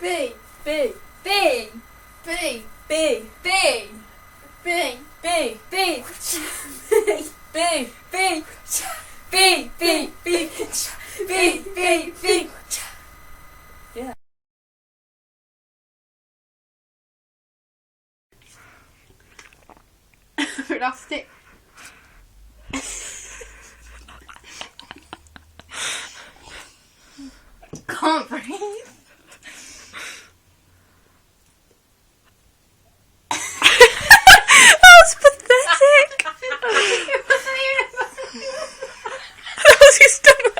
B. B. B. B. B. B. B. B. B. B. B. B. B. B. B. B. B. B. Yeah. Elastic. Can't breathe. That's pathetic. That was his stomach.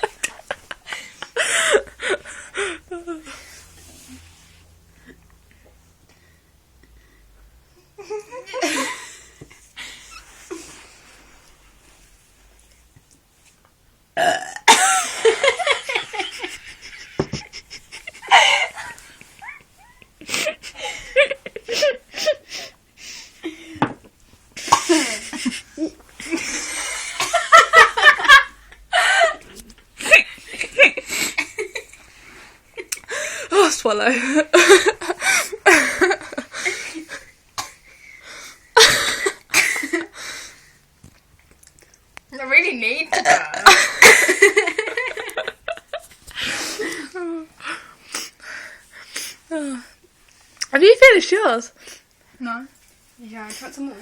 Oh, swallow. I really need to go. Have you finished yours? No. Yeah, I got some more.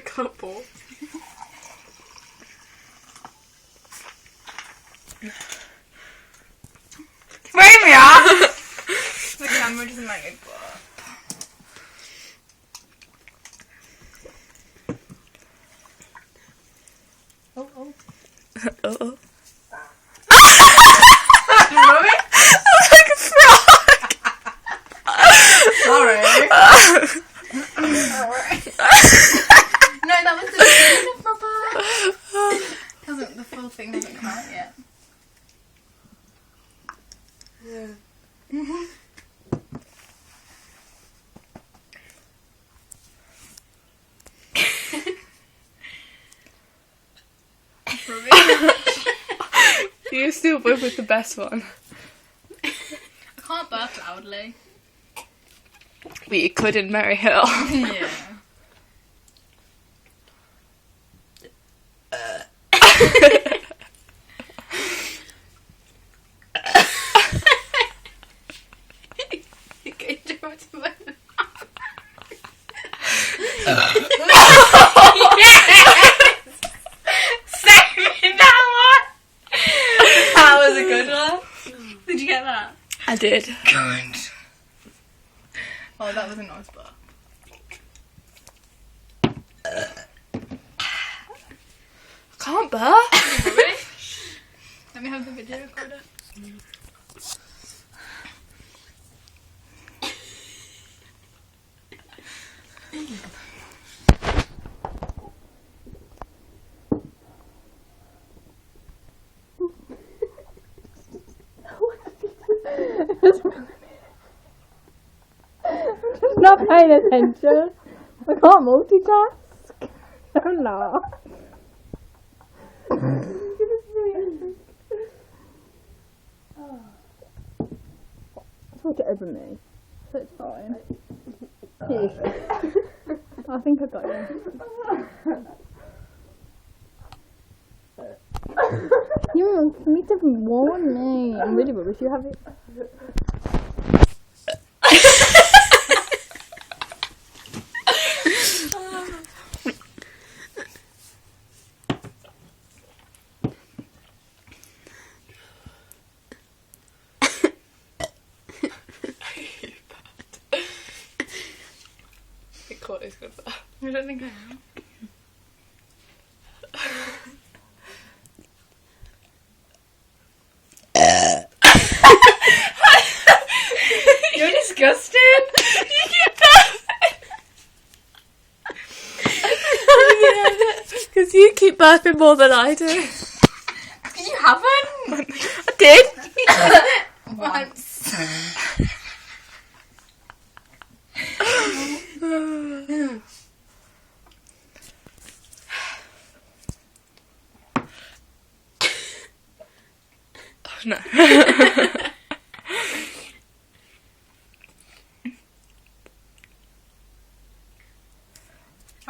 Couple. Bring me up! The camera doesn't make it burp. Oh, oh. Uh-oh. Mommy? That's like a frog. Sorry. No, that was the beginning of my burp. The full thing hasn't come out yet. Yeah. You still went with the best one. I can't burp loudly. But you could in Merry Hill. Yeah. Did you get that? I did. Oh, that was a nice burp. Can't burp. Let me have the video recorder. Not paying attention. I can't multitask. I'm not. I thought it over me, so it's fine. I think I got you. You need to warn me. I'm really rubbish. You have it. It's good. I don't think I am. You're disgusting. You keep burping. Because you keep burping more than I do. You haven't. I did. Once.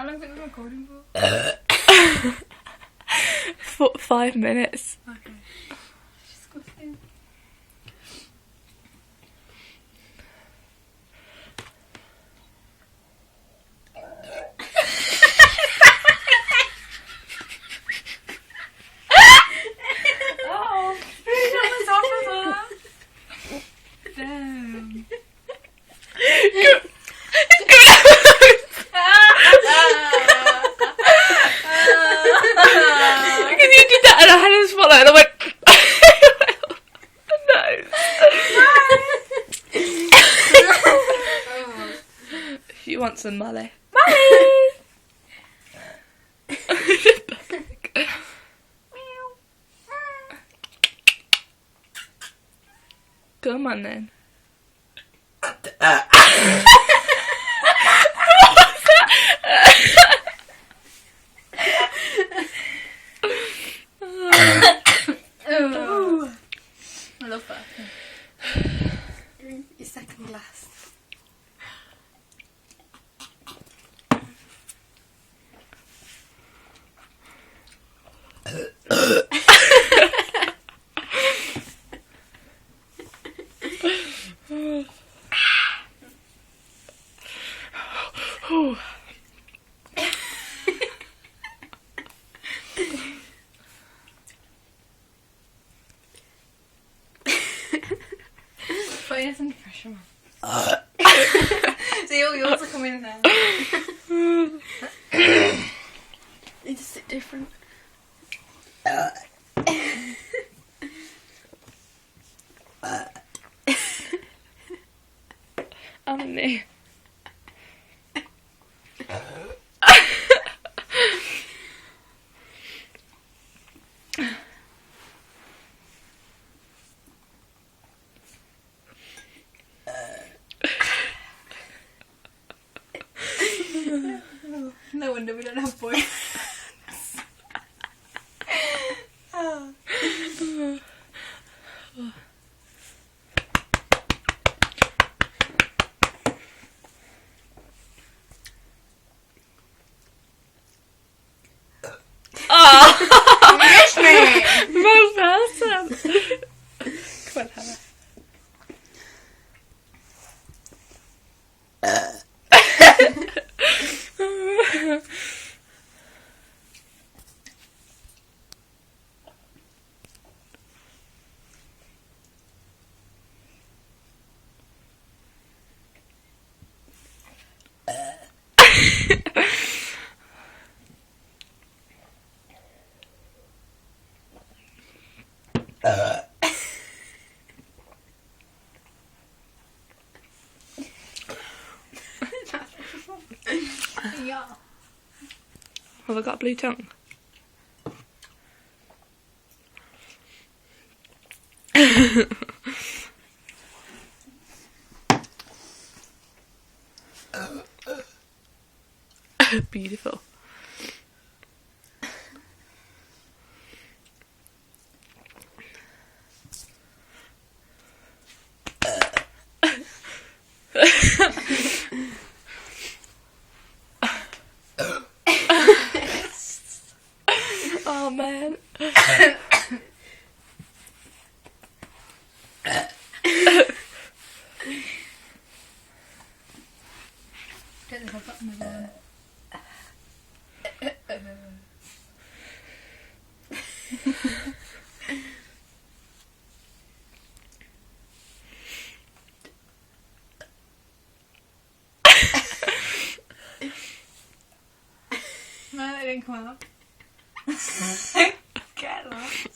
How long have you been recording for? For 5 minutes. Okay. Disgusting. Oh, that was off of her. Damn. Because you did that and I had to swallow and I went no. She wants some Molly. Come on then. I love that. Drink your second glass. Putting some pressure on. See, all yours are coming now. Need to sit different. Annie. No wonder we don't have boys. Yes, man. Most awesome. Come on, Hannah. Yeah. Have I got a blue tongue? Beautiful. Oh man. Don't think I've got another one. No, they didn't come out. Get lost.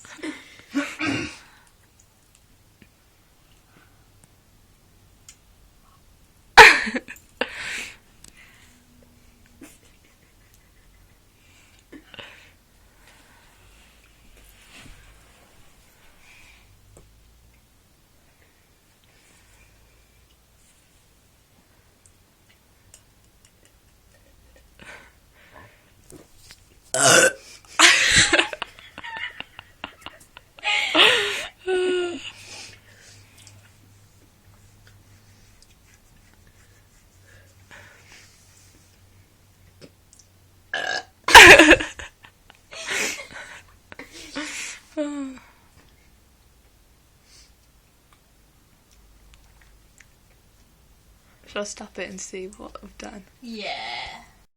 Shall I stop it and see what I've done? Yeah.